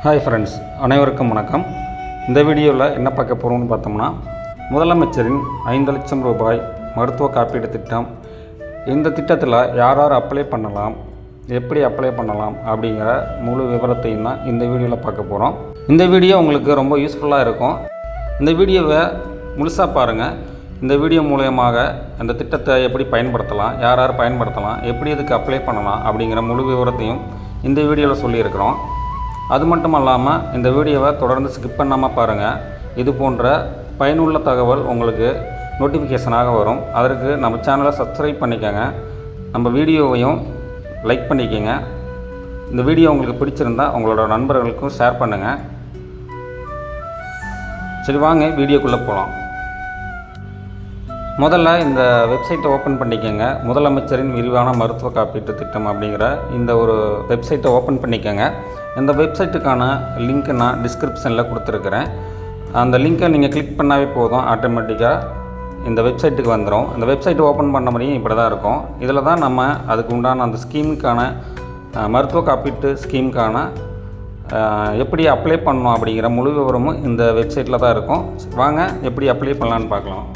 Hi friends, அனைவருக்கும் வணக்கம். இந்த வீடியோவில் என்ன பார்க்க போகிறோம்னு பார்த்தோம்னா, முதலமைச்சரின் 5 லட்சம் ரூபாய் மருத்துவ காப்பீடு திட்டம். இந்த திட்டத்தில் யார் அப்ளை பண்ணலாம், எப்படி அப்ளை பண்ணலாம் அப்படிங்கிற முழு விவரத்தையும் தான் இந்த வீடியோவில் பார்க்க போகிறோம். இந்த வீடியோ உங்களுக்கு ரொம்ப யூஸ்ஃபுல்லாக இருக்கும். இந்த வீடியோவை முழுசாக பாருங்கள். இந்த வீடியோ மூலயமாக இந்த திட்டத்தை எப்படி பயன்படுத்தலாம், யார் பயன்படுத்தலாம், எப்படி இதுக்கு அப்ளை பண்ணலாம் அப்படிங்கிற முழு விவரத்தையும் இந்த வீடியோவில் சொல்லியிருக்கிறோம். அது மட்டும் இல்லாமல் இந்த வீடியோவை தொடர்ந்து ஸ்கிப் பண்ணாமல் பாருங்கள். இது போன்ற பயனுள்ள தகவல் உங்களுக்கு நோட்டிஃபிகேஷனாக வரும். அதற்கு நம்ம சேனலை சப்ஸ்கிரைப் பண்ணிக்கோங்க, நம்ம வீடியோவையும் லைக் பண்ணிக்கோங்க. இந்த வீடியோ உங்களுக்கு பிடிச்சிருந்தால் உங்களோட நண்பர்களுக்கும் ஷேர் பண்ணுங்கள். சரி, வாங்க வீடியோக்குள்ளே போகலாம். முதல்ல இந்த வெப்சைட்டை ஓப்பன் பண்ணிக்கோங்க. முதலமைச்சரின் விரிவான மருத்துவ காப்பீட்டு திட்டம் அப்படிங்கிற இந்த ஒரு வெப்சைட்டை ஓப்பன் பண்ணிக்கோங்க. இந்த வெப்சைட்டுக்கான லிங்க் நான் டிஸ்கிரிப்ஷனில் கொடுத்துருக்குறேன். அந்த லிங்க்கை நீங்கள் கிளிக் பண்ணாவே போதும், ஆட்டோமேட்டிக்காக இந்த வெப்சைட்டுக்கு வந்துடும். இந்த வெப்சைட் ஓப்பன் பண்ண மாதிரியும் இப்படி தான் இருக்கும். இதில் தான் நம்ம அதுக்கு உண்டான அந்த ஸ்கீமுக்கான மருத்துவ காப்பீட்டு ஸ்கீமுக்கான எப்படி அப்ளை பண்ணணும் அப்படிங்கிற முழு விவரமும் இந்த வெப்சைட்டில் தான் இருக்கும். வாங்க எப்படி அப்ளை பண்ணலான்னு பார்க்கலாம்.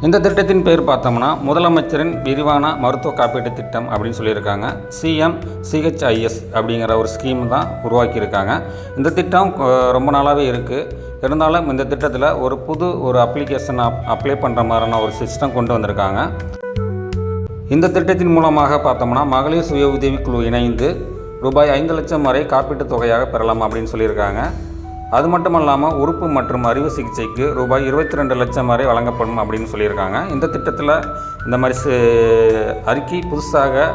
இந்த திட்டத்தின் பேர் பார்த்தோம்னா முதலமைச்சரின் விரிவான மருத்துவ காப்பீட்டு திட்டம் அப்படின்னு சொல்லியிருக்காங்க. CMCHIS அப்படிங்கிற ஒரு ஸ்கீம் தான் உருவாக்கியிருக்காங்க. இந்த திட்டம் ரொம்ப நாளாகவே இருக்குது. இருந்தாலும் இந்த திட்டத்தில் ஒரு அப்ளிகேஷன் அப்ளை பண்ணுற மாதிரியான ஒரு சிஸ்டம் கொண்டு வந்திருக்காங்க. இந்த திட்டத்தின் மூலமாக பார்த்தோம்னா மகளிர் சுய உதவிக்குழு இணைந்து ரூபாய் 5 லட்சம் வரை காப்பீட்டுத் தொகையாக பெறலாம் அப்படின்னு சொல்லியிருக்காங்க. அது மட்டும் இல்லாமல் உறுப்பு மற்றும் அறுவை சிகிச்சைக்கு ரூபாய் 22 லட்சம் வரை வழங்கப்படும் அப்படின்னு சொல்லியிருக்காங்க. இந்த திட்டத்தில் இந்த மாதிரி அறிக்கை புதுசாக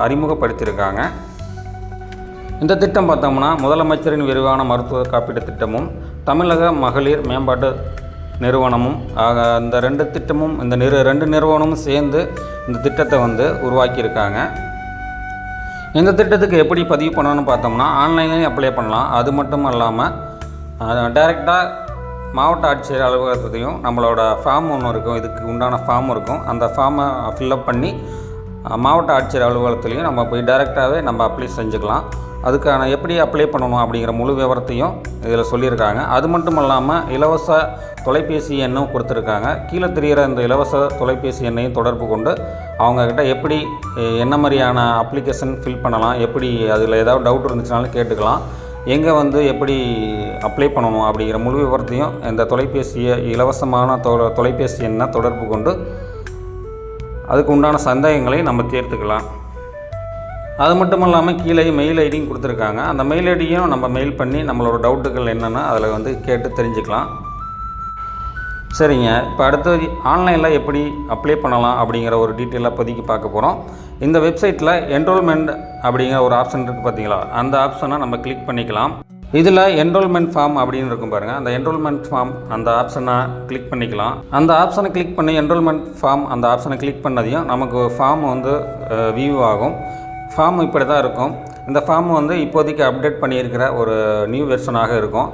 அறிமுகப்படுத்தியிருக்காங்க. இந்த திட்டம் பார்த்தோம்னா முதலமைச்சரின் விரிவான மருத்துவ காப்பீட்டு திட்டமும் தமிழக மகளிர் மேம்பாட்டு நிறுவனமும் இந்த ரெண்டு நிறுவனமும் சேர்ந்து இந்த திட்டத்தை உருவாக்கியிருக்காங்க. இந்த திட்டத்துக்கு எப்படி பதிவு பண்ணணும்னு பார்த்தோம்னா ஆன்லைன்லேயும் அப்ளை பண்ணலாம். அது மட்டும் இல்லாமல் டைரெக்டாக மாவட்ட ஆட்சியர் அலுவலகத்தையும் நம்மளோட ஃபார்ம் ஒன்று இருக்கும், இதுக்கு உண்டான ஃபார்ம் இருக்கும். அந்த ஃபார்மை ஃபில்லப் பண்ணி மாவட்ட ஆட்சியர் அலுவலகத்துலேயும் நம்ம போய் டைரெக்டாகவே நம்ம அப்ளை செஞ்சுக்கலாம். அதுக்கான எப்படி அப்ளை பண்ணணும் அப்படிங்கிற முழு விவரத்தையும் இதில் சொல்லியிருக்காங்க. அது மட்டும் இல்லாமல் இலவச தொலைபேசி எண்ணும் கொடுத்துருக்காங்க. கீழே தெரிகிற இந்த இலவச தொலைபேசி எண்ணையும் தொடர்பு கொண்டு அவங்கக்கிட்ட எப்படி என்ன மாதிரியான அப்ளிகேஷன் ஃபில் பண்ணலாம், எப்படி அதில் ஏதாவது டவுட் இருந்துச்சுனாலும் கேட்டுக்கலாம், எங்கே எப்படி அப்ளை பண்ணணும் அப்படிங்கிற முழு விவரத்தையும் இந்த இலவசமான தொலைபேசி எண்ணை தொடர்பு கொண்டு அதுக்கு உண்டான சந்தேகங்களை நம்ம தீர்த்துக்கலாம். அது மட்டும் இல்லாமல் கீழே மெயில் ஐடியும் கொடுத்துருக்காங்க. அந்த மெயில் ஐடியும் நம்ம மெயில் பண்ணி நம்மளோட டவுட்டுகள் என்னென்னா அதில் கேட்டு தெரிஞ்சுக்கலாம். சரிங்க, இப்போ அடுத்தது ஆன்லைனில் எப்படி அப்ளை பண்ணலாம் அப்படிங்கிற ஒரு டீட்டெயிலாக பதிக்கு பார்க்க போகிறோம். இந்த வெப்சைட்டில் என்ரோல்மெண்ட் அப்படிங்கிற ஒரு ஆப்ஷன் இருக்குது பார்த்தீங்களா, அந்த ஆப்ஷனை நம்ம கிளிக் பண்ணிக்கலாம். இதில் என்ரோல்மெண்ட் ஃபார்ம் அப்படின்னு இருக்கும் பாருங்கள், அந்த என்ரோல்மெண்ட் ஃபார்ம் அந்த ஆப்ஷனை கிளிக் பண்ணிக்கலாம். அந்த ஆப்ஷனை கிளிக் பண்ணி என்ரோல்மெண்ட் ஃபார்ம் அந்த ஆப்ஷனை கிளிக் பண்ணதையும் நமக்கு ஃபார்ம் வியூ ஆகும். ஃபார்ம் இப்படி தான் இருக்கும். இந்த ஃபார்ம் இப்போதைக்கு அப்டேட் பண்ணியிருக்கிற ஒரு நியூ வெர்ஷனாக இருக்கும்.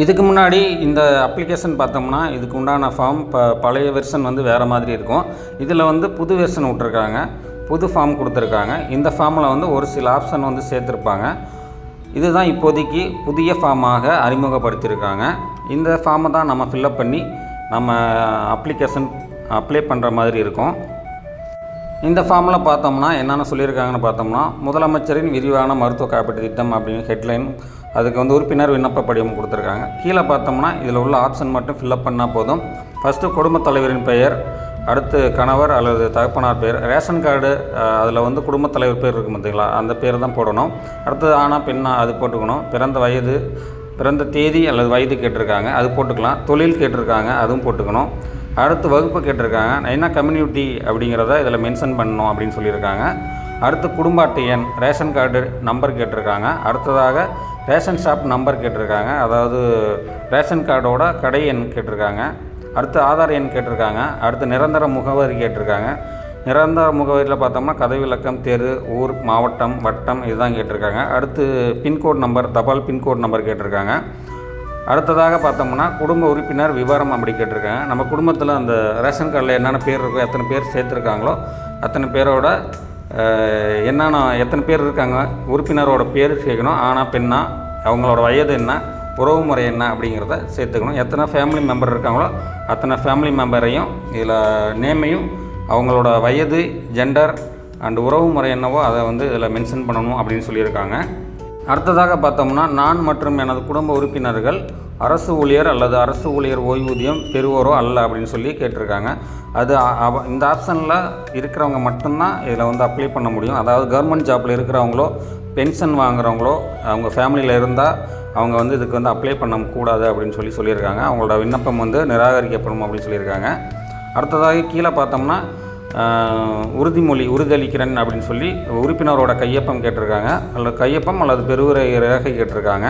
இதுக்கு முன்னாடி இந்த அப்ளிகேஷன் பார்த்தோம்னா இதுக்கு உண்டான ஃபார்ம் பழைய வெர்ஷன் வேறு மாதிரி இருக்கும். இதில் புது வெர்ஷன் விட்ருக்காங்க, புது ஃபார்ம் கொடுத்துருக்காங்க. இந்த ஃபார்மில் ஒரு சில ஆப்ஷன் சேர்த்துருப்பாங்க. இதுதான் இப்போதைக்கு புதிய ஃபார்மாக அறிமுகப்படுத்தியிருக்காங்க. இந்த ஃபார்மை தான் நம்ம ஃபில்லப் பண்ணி நம்ம அப்ளிகேஷன் அப்ளை பண்ணுற மாதிரி இருக்கும். இந்த ஃபார்மில் பார்த்தோம்னா என்னென்ன சொல்லியிருக்காங்கன்னு பார்த்தோம்னா முதலமைச்சரின் விரிவான மருத்துவ காப்பீட்டு திட்டம் அப்படின்னு ஹெட்லைன், அதுக்கு உறுப்பினர் விண்ணப்ப படிவம் கொடுத்துருக்காங்க. கீழே பார்த்தோம்னா இதில் உள்ள ஆப்ஷன் மட்டும் ஃபில்லப் பண்ணால் போதும். ஃபஸ்ட்டு குடும்பத் தலைவரின் பெயர், அடுத்து கணவர் அல்லது தகப்பனார் பேர், ரேஷன் கார்டு அதில் குடும்பத் தலைவர் பேர் இருக்கும் பார்த்தீங்களா, அந்த பேர் தான் போடணும். அடுத்தது ஆனா பெண்ணா அது போட்டுக்கணும். பிறந்த தேதி அல்லது வயது கேட்டிருக்காங்க, அது போட்டுக்கலாம். தொழில் கேட்டிருக்காங்க, அதுவும் போட்டுக்கணும். அடுத்து வகுப்பு கேட்டிருக்காங்க, என்ன கம்யூனிட்டி அப்படிங்கிறத இதில் மென்ஷன் பண்ணணும் அப்படின்னு சொல்லியிருக்காங்க. அடுத்து குடும்ப அட்டை எண், ரேஷன் கார்டு நம்பர் கேட்டிருக்காங்க. அடுத்ததாக ரேஷன் ஷாப் நம்பர் கேட்டிருக்காங்க, அதாவது ரேஷன் கார்டோட கடை எண் கேட்டிருக்காங்க. அடுத்து ஆதார் எண் கேட்டிருக்காங்க. அடுத்து நிரந்தர முகவரி கேட்டிருக்காங்க. நிரந்தர முகவரியில் பார்த்தோம்னா கதவிலக்கம், தெரு, ஊர், மாவட்டம், வட்டம் இதுதான் கேட்டிருக்காங்க. அடுத்து பின்கோட் நம்பர், தபால் பின்கோட் நம்பர் கேட்டிருக்காங்க. அடுத்ததாக பார்த்தோம்னா குடும்ப உறுப்பினர் விவரம் அப்படி கேட்டிருக்காங்க. நம்ம குடும்பத்தில் அந்த ரேஷன் கார்டில் என்னென்ன பேர் இருக்கோ, எத்தனை பேர் சேர்த்துருக்காங்களோ அத்தனை பேரோட எத்தனை பேர் இருக்காங்க, உறுப்பினரோட பேர் கேட்கணும். ஆனா பெண்ணா, அவங்களோட வயது என்ன, உறவு முறை என்ன அப்படிங்கிறத சேர்த்துக்கணும். எத்தனை ஃபேமிலி மெம்பர் இருக்காங்களோ அத்தனை ஃபேமிலி மெம்பரையும் இதில் நேமையும் அவங்களோட வயது, ஜெண்டர் அண்ட் உறவு முறை என்னவோ அதை வந்து இதில் மென்ஷன் பண்ணணும் அப்படின்னு சொல்லியிருக்காங்க. அடுத்ததாக பார்த்தோம்னா, நான் மற்றும் எனது குடும்ப உறுப்பினர்கள் அரசு ஊழியர் அல்லது அரசு ஊழியர் ஓய்வூதியம் பெறுவோரோ அல்ல அப்படின்னு சொல்லி கேட்டிருக்காங்க. அது இந்த ஆப்ஷனில் இருக்கிறவங்க மட்டும்தான் இதில் வந்து அப்ளை பண்ண முடியும். அதாவது கவர்மெண்ட் ஜாப்பில் இருக்கிறவங்களோ, பென்ஷன் வாங்குறவங்களோ, அவங்க ஃபேமிலியில் இருந்தால் அவங்க வந்து இதுக்கு வந்து அப்ளை பண்ணக்கூடாது அப்படின்னு சொல்லியிருக்காங்க. அவங்களோட விண்ணப்பம் வந்து நிராகரிக்கப்படும் அப்படின்னு சொல்லியிருக்காங்க. அடுத்ததாக கீழே பார்த்தோம்னா, உறுதியளிக்கிறேன் அப்படின்னு சொல்லி உறுப்பினரோட கையொப்பம் கேட்டிருக்காங்க, அல்லது கையொப்பம் அல்லது பெருவுரை ரேகை கேட்டிருக்காங்க.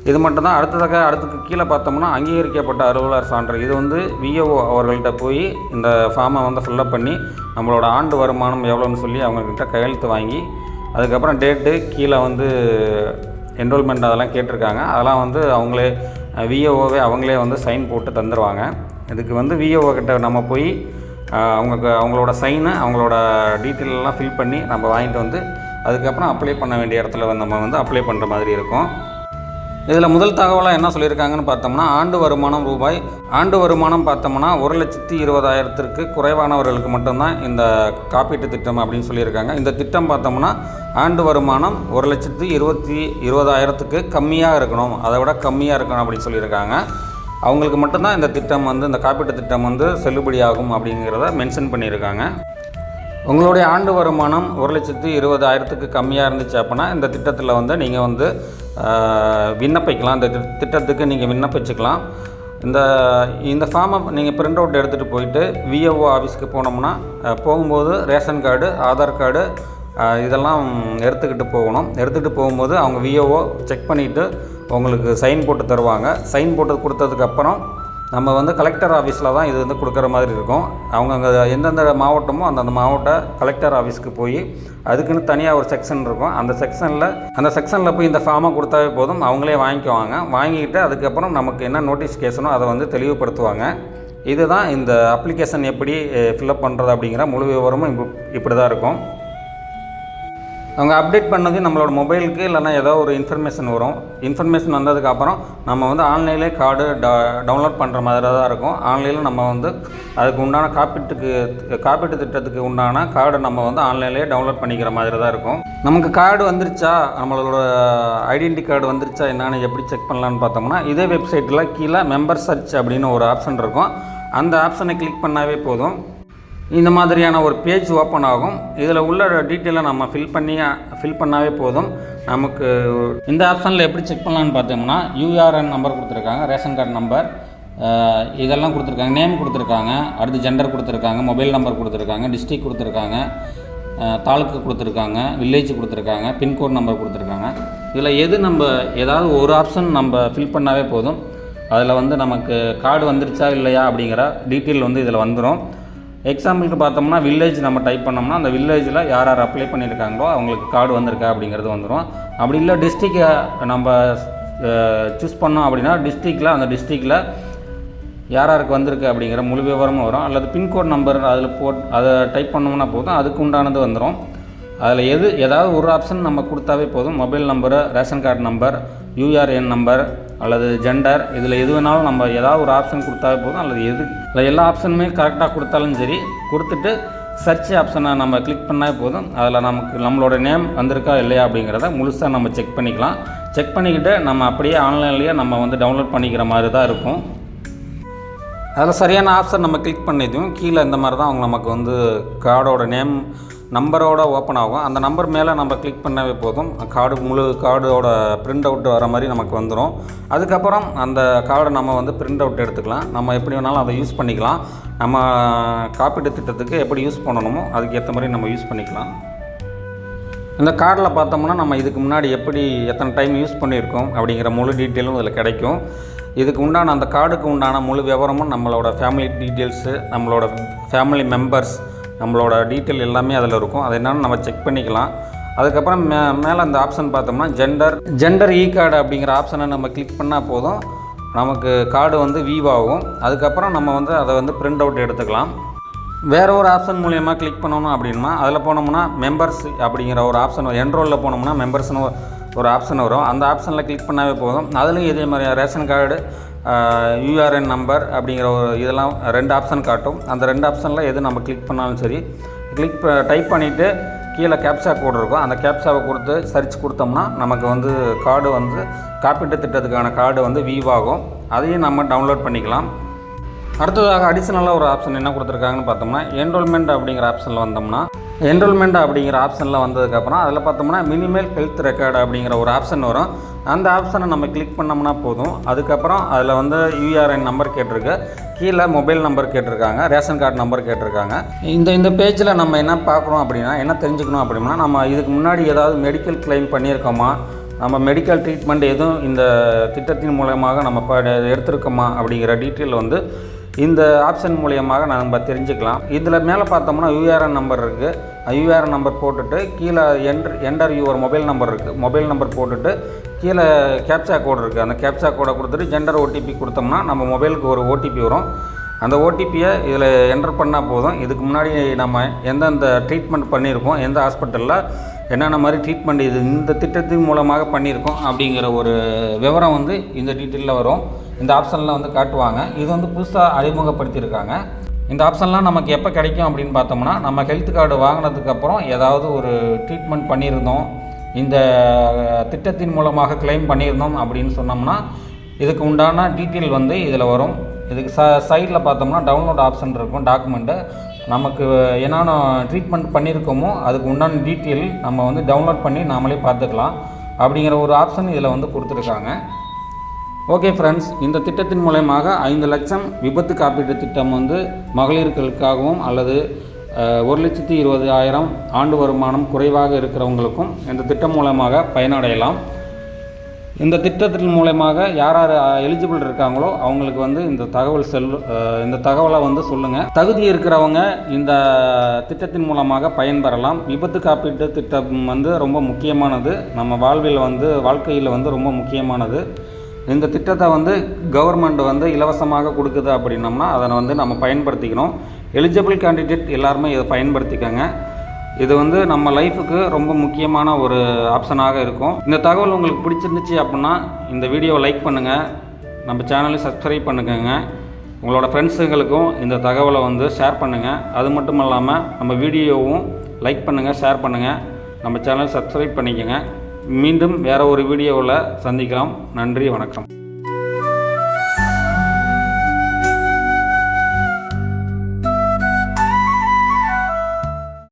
இது மட்டும்தான். அடுத்துக்கு கீழே பார்த்தோம்னா, அங்கீகரிக்கப்பட்ட அலுவலர் சான்று. இது வந்து விஓஓ அவர்கள்ட்ட போய் இந்த ஃபார்மை வந்து ஃபில்லப் பண்ணி நம்மளோட ஆண்டு வருமானம் எவ்வளோன்னு சொல்லி அவங்கக்கிட்ட கையெழுத்து வாங்கி, அதுக்கப்புறம் டேட்டு, கீழே வந்து என்ரோல்மெண்ட் அதெல்லாம் கேட்டிருக்காங்க. அதெல்லாம் வந்து அவங்களே விஓஓவே அவங்களே வந்து சைன் போட்டு தந்துடுவாங்க. இதுக்கு வந்து விஓஓ கிட்ட நம்ம போய் அவங்களோட சைனு, அவங்களோட டீட்டெயிலெலாம் ஃபில் பண்ணி நம்ம வாங்கிட்டு வந்து அதுக்கப்புறம் அப்ளை பண்ண வேண்டிய இடத்துல நம்ம வந்து அப்ளை பண்ணுற மாதிரி இருக்கும். இதில் முதல் தகவலாக என்ன சொல்லியிருக்காங்கன்னு பார்த்தோம்னா, ஆண்டு வருமானம் பார்த்தோம்னா 1,20,000 குறைவானவர்களுக்கு மட்டும்தான் இந்த காப்பீட்டு திட்டம் அப்படின்னு சொல்லியிருக்காங்க. இந்த திட்டம் பார்த்தோம்னா ஆண்டு வருமானம் 1,20,000 கம்மியாக இருக்கணும், அதை விட கம்மியாக இருக்கணும் அப்படின்னு சொல்லியிருக்காங்க. அவங்களுக்கு மட்டும்தான் இந்த திட்டம் வந்து, இந்த காப்பீட்டு திட்டம் வந்து செல்லுபடியாகும் அப்படிங்கிறத மென்ஷன் பண்ணியிருக்காங்க. உங்களுடைய ஆண்டு வருமானம் 1,20,000 கம்மியாக இருந்துச்சு அப்படின்னா இந்த திட்டத்தில் வந்து நீங்கள் வந்து விண்ணப்பிக்கலாம். இந்த திட்டத்துக்கு நீங்கள் விண்ணப்பிச்சுக்கலாம். இந்த ஃபார்மை நீங்கள் பிரிண்ட் அவுட் எடுத்துகிட்டு போயிட்டு விஓஓ ஆஃபீஸ்க்கு போகும்போது ரேஷன் கார்டு, ஆதார் கார்டு இதெல்லாம் எடுத்துக்கிட்டு போகும்போது அவங்க விஓஓ செக் பண்ணிவிட்டு உங்களுக்கு சைன் போட்டு தருவாங்க. சைன் போட்டு கொடுத்ததுக்கப்புறம் நம்ம வந்து கலெக்டர் ஆஃபீஸில் தான் இது வந்து கொடுக்குற மாதிரி இருக்கும். அவங்க அங்கே எந்தெந்த மாவட்டமோ அந்தந்த மாவட்ட கலெக்டர் ஆஃபீஸ்க்கு போய் அதுக்குன்னு தனியாக ஒரு செக்ஷன் இருக்கும். அந்த செக்ஷனில் போய் இந்த ஃபார்மை கொடுத்தாவே போதும், அவங்களே வாங்கிக்கிட்டு அதுக்கப்புறம் நமக்கு என்ன நோட்டிஃபிகேஷனோ அதை வந்து தெளிவுபடுத்துவாங்க. இதுதான் இந்த அப்ளிகேஷன் எப்படி ஃபில்அப் பண்ணுறது அப்படிங்கிற முழு விவரமும் இப்படி தான் இருக்கும். அவங்க அப்டேட் பண்ணது நம்மளோட மொபைலுக்கு இல்லைனா ஏதோ ஒரு இன்ஃபர்மேஷன் வந்ததுக்கப்புறம் நம்ம வந்து ஆன்லைன்லேயே கார்டு டவுன்லோட் பண்ணுற மாதிரி தான் இருக்கும். ஆன்லைனில் நம்ம வந்து அதுக்கு உண்டான காப்பீட்டு திட்டத்துக்கு உண்டான கார்டு நம்ம வந்து ஆன்லைன்லேயே டவுன்லோட் பண்ணிக்கிற மாதிரி தான் இருக்கும். நமக்கு கார்டு வந்துருச்சா, நம்மளோட ஐடென்டி கார்டு வந்துருச்சா என்னென்னு எப்படி செக் பண்ணலான்னு பார்த்தோம்னா, இதே வெப்சைட்டில் கீழே மெம்பர் சர்ச் அப்படின்னு ஒரு ஆப்ஷன் இருக்கும். அந்த ஆப்ஷனை கிளிக் பண்ணாவே போதும், இந்த மாதிரியான ஒரு பேஜ் ஓப்பன் ஆகும். இதில் உள்ள டீட்டெயிலை நம்ம ஃபில் பண்ணாவே போதும். நமக்கு இந்த ஆப்ஷனில் எப்படி செக் பண்ணலான்னு பார்த்தோம்னா, யூஆர்என் நம்பர் கொடுத்துருக்காங்க, ரேஷன் கார்டு நம்பர் இதெல்லாம் கொடுத்துருக்காங்க, நேம் கொடுத்துருக்காங்க, அடுத்து ஜெண்டர் கொடுத்துருக்காங்க, மொபைல் நம்பர் கொடுத்துருக்காங்க, டிஸ்ட்ரிக் கொடுத்துருக்காங்க, தாலுக்கு கொடுத்துருக்காங்க, வில்லேஜ் கொடுத்துருக்காங்க, பின்கோட் நம்பர் கொடுத்துருக்காங்க. இதில் ஏதாவது ஒரு ஆப்ஷன் நம்ம ஃபில் பண்ணாவே போதும். அதில் வந்து நமக்கு கார்டு வந்துருச்சா இல்லையா அப்படிங்கிற டீட்டெயில் வந்து இதில் வந்துடும். எக்ஸாம்பிளுக்கு பார்த்தோம்னா, வில்லேஜ் நம்ம டைப் பண்ணோம்னா அந்த வில்லேஜில் யார் அப்ளை பண்ணியிருக்காங்களோ அவங்களுக்கு கார்டு வந்திருக்கா அப்படிங்கிறது வந்துடும். அப்படி இல்லை டிஸ்ட்ரிக்டை நம்ம சூஸ் பண்ணோம் அப்படின்னா அந்த டிஸ்ட்ரிக்டில் யாருக்கு வந்திருக்கு அப்படிங்கிற முழு விவரமும் வரும். அல்லது பின்கோட் நம்பர் அதை டைப் பண்ணோம்னா போதும், அதுக்கு உண்டானது வந்துடும். அதில் ஏதாவது ஒரு ஆப்ஷன் நம்ம கொடுத்தாவே போதும். Mobile number, ration card number, URN number அல்லது ஜெண்டர், இதில் எது வேணாலும் நம்ம ஏதாவது ஒரு ஆப்ஷன் கொடுத்தாவே போதும். அல்லது எல்லா ஆப்ஷனுமே கரெக்டாக கொடுத்தாலும் சரி, கொடுத்துட்டு சர்ச் ஆப்ஷனை நம்ம கிளிக் பண்ணாவே போதும். அதில் நம்மளோட நேம் வந்திருக்கா இல்லையா அப்படிங்கிறத முழுசாக நம்ம செக் பண்ணிக்கலாம். செக் பண்ணிக்கிட்டு நம்ம அப்படியே ஆன்லைன்லேயே நம்ம வந்து டவுன்லோட் பண்ணிக்கிற மாதிரி தான் இருக்கும். அதில் சரியான ஆப்ஷன் நம்ம கிளிக் பண்ணிதும் கீழே இந்த மாதிரி தான் அவங்க நமக்கு வந்து கார்டோட நேம் நம்பரோட ஓப்பன் ஆகும். அந்த நம்பர் மேலே நம்ம கிளிக் பண்ணவே போதும், முழு கார்டோட பிரிண்ட் அவுட் வர மாதிரி நமக்கு வந்துடும். அதுக்கப்புறம் அந்த கார்டை நம்ம வந்து பிரிண்ட் அவுட் எடுத்துக்கலாம். நம்ம எப்படி வேணாலும் அதை யூஸ் பண்ணிக்கலாம். நம்ம காப்பீட்டு திட்டத்துக்கு எப்படி யூஸ் பண்ணணுமோ அதுக்கு ஏற்ற மாதிரி நம்ம யூஸ் பண்ணிக்கலாம். இந்த கார்டில் பார்த்தோம்னா நம்ம இதுக்கு முன்னாடி எத்தனை டைம் யூஸ் பண்ணியிருக்கோம் அப்படிங்கிற முழு டீட்டெயிலும் இதில் கிடைக்கும். இதுக்கு உண்டான அந்த கார்டுக்கு உண்டான முழு விவரமும், நம்மளோட ஃபேமிலி டீட்டெயில்ஸு, நம்மளோட ஃபேமிலி மெம்பர்ஸ், நம்மளோட டீட்டெயில் எல்லாமே அதில் இருக்கும். அது என்னென்னு நம்ம செக் பண்ணிக்கலாம். அதுக்கப்புறம் மேலே அந்த ஆப்ஷன் பார்த்தோம்னா ஜெண்டர் இ கார்டு அப்படிங்கிற ஆப்ஷனை நம்ம கிளிக் பண்ணால் போதும், நமக்கு கார்டு வந்து வியூ ஆகும். அதுக்கப்புறம் நம்ம வந்து அதை வந்து பிரிண்ட் அவுட் எடுத்துக்கலாம். வேறு ஒரு ஆப்ஷன் மூலயமா கிளிக் பண்ணணும் அப்படின்னா அதில் போனோம்னா மெம்பர்ஸ் அப்படிங்கிற ஒரு ஆப்ஷன், என்ரோலில் போனோம்னா மெம்பர்ஸ்னு ஒரு ஆப்ஷன் வரும். அந்த ஆப்ஷனில் கிளிக் பண்ணாவே போதும். அதுலேயும் இதே மாதிரி ரேஷன் கார்டு, யூஆர்என் நம்பர் அப்படிங்கிற ஒரு இதெல்லாம் 2 ஆப்ஷன் காட்டும். அந்த 2 ஆப்ஷனில் எது நம்ம கிளிக் பண்ணாலும் சரி, டைப் பண்ணிவிட்டு கீழே கேப்சா கோடு இருக்கும். அந்த கேப்சாவை கொடுத்து சர்ச் கொடுத்தோம்னா நமக்கு வந்து கார்டு வந்து காப்பீட்டு திட்டத்துக்கான கார்டு வந்து வியூ ஆகும். அதையும் நம்ம டவுன்லோட் பண்ணிக்கலாம். அடுத்ததாக அடிஷ்னலாக ஒரு ஆப்ஷன் என்ன கொடுத்துருக்காங்கன்னு பார்த்தோம்னா, என்ரோல்மெண்ட் அப்படிங்கிற ஆப்ஷனில் வந்தோம்னா, என்ரோல்மெண்ட் அப்படிங்கிற ஆப்ஷனில் வந்ததுக்கப்புறம் அதில் பார்த்தோம்னா மினிமல் ஹெல்த் ரெக்கார்டு அப்படிங்கிற ஒரு ஆப்ஷன் வரும். அந்த ஆப்ஷனை நம்ம கிளிக் பண்ணோம்னா போதும். அதுக்கப்புறம் அதில் வந்து யூஆர்என் நம்பர் கேட்டிருக்கு, கீழே மொபைல் நம்பர் கேட்டிருக்காங்க, ரேஷன் கார்டு நம்பர் கேட்டிருக்காங்க. இந்த பேஜில் நம்ம என்ன பார்க்குறோம் அப்படின்னா, என்ன தெரிஞ்சுக்கணும் அப்படின்னா, நம்ம இதுக்கு முன்னாடி ஏதாவது மெடிக்கல் கிளைம் பண்ணியிருக்கோமா, நம்ம மெடிக்கல் ட்ரீட்மெண்ட் எதுவும் இந்த திட்டத்தின் மூலமாக நம்ம எடுத்திருக்கோமா அப்படிங்கிற டீட்டெயில் வந்து இந்த ஆப்ஷன் மூலியமாக நம்ம தெரிஞ்சுக்கலாம். இதில் மேலே பார்த்தோம்னா யூஆர்என் நம்பர் இருக்குது. யூஆர்என் நம்பர் போட்டுட்டு கீழே என்டர் யுவர் மொபைல் நம்பர் இருக்குது. மொபைல் நம்பர் போட்டுட்டு கீழே கேப்சா கோடு இருக்குது. அந்த கேப்சா கோடை கொடுத்துட்டு ஜெண்டர் ஓடிபி கொடுத்தோம்னா நம்ம மொபைலுக்கு ஒரு ஓடிபி வரும். அந்த ஓடிபியை இதில் என்டர் பண்ணால் போதும். இதுக்கு முன்னாடி நம்ம எந்தெந்த ட்ரீட்மெண்ட் பண்ணியிருக்கோம், எந்த ஹாஸ்பிட்டலில் என்னென்ன மாதிரி ட்ரீட்மெண்ட் இந்த திட்டத்தின் மூலமாக பண்ணியிருக்கோம் அப்படிங்கிற ஒரு விவரம் வந்து இந்த டீட்டெயிலில் வரும். இந்த ஆப்ஷனில் வந்து காட்டுவாங்க. இது வந்து புதுசாக அறிமுகப்படுத்தியிருக்காங்க. இந்த ஆப்ஷன்லாம் நமக்கு எப்போ கிடைக்கும் அப்படின்னு பார்த்தோம்னா, நம்ம ஹெல்த் கார்டு வாங்கினதுக்கப்புறம் ஏதாவது ஒரு ட்ரீட்மெண்ட் பண்ணியிருந்தோம், இந்த திட்டத்தின் மூலமாக கிளைம் பண்ணியிருந்தோம் அப்படின்னு சொன்னோம்னா இதுக்கு உண்டான டீட்டெயில் வந்து இதில் வரும். இதுக்கு சைடில் பார்த்தோம்னா டவுன்லோட் ஆப்ஷன் இருக்கும். டாக்குமெண்ட்டு நமக்கு என்னென்ன ட்ரீட்மெண்ட் பண்ணியிருக்கோமோ அதுக்கு உண்டான டீட்டெயில் நம்ம வந்து டவுன்லோட் பண்ணி நாமளே பார்த்துக்கலாம் அப்படிங்கிற ஒரு ஆப்ஷன் இதில் வந்து கொடுத்துருக்காங்க. ஓகே ஃப்ரெண்ட்ஸ், இந்த திட்டத்தின் மூலமாக 5 லட்சம் விபத்து காப்பீட்டு திட்டம் வந்து மகளிர்களுக்காகவும் அல்லது 1,20,000 ஆண்டு வருமானம் குறைவாக இருக்கிறவங்களுக்கும் இந்த திட்டம் மூலமாக பயனடையலாம். இந்த திட்டத்தின் மூலமாக யார் யார் எலிஜிபிள் இருக்காங்களோ அவங்களுக்கு வந்து இந்த தகவலை வந்து சொல்லுங்கள். தகுதி இருக்கிறவங்க இந்த திட்டத்தின் மூலமாக பயன்பெறலாம். விபத்து காப்பீட்டு திட்டம் வந்து ரொம்ப முக்கியமானது, நம்ம வாழ்க்கையில் வந்து ரொம்ப முக்கியமானது. இந்த திட்டத்தை வந்து கவர்மெண்ட் வந்து இலவசமாக கொடுக்குது அப்படின்னம்னா அதை வந்து நம்ம பயன்படுத்திக்கணும். எலிஜிபிள் கேண்டிடேட் எல்லாருமே இதை பயன்படுத்திக்கோங்க. இது வந்து நம்ம லைஃபுக்கு ரொம்ப முக்கியமான ஒரு ஆப்ஷனாக இருக்கும். இந்த தகவல் உங்களுக்கு பிடிச்சிருந்துச்சு அப்படின்னா இந்த வீடியோவை லைக் பண்ணுங்கள், நம்ம சேனலை சப்ஸ்கிரைப் பண்ணுங்க, உங்களோட ஃப்ரெண்ட்ஸுங்களுக்கும் இந்த தகவலை வந்து ஷேர் பண்ணுங்கள். அது மட்டும் இல்லாமல் நம்ம வீடியோவும் லைக் பண்ணுங்கள், ஷேர் பண்ணுங்கள், நம்ம சேனல் சப்ஸ்கிரைப் பண்ணிக்கோங்க. மீண்டும் வேறு ஒரு வீடியோவில் சந்திக்கலாம். நன்றி, வணக்கம்.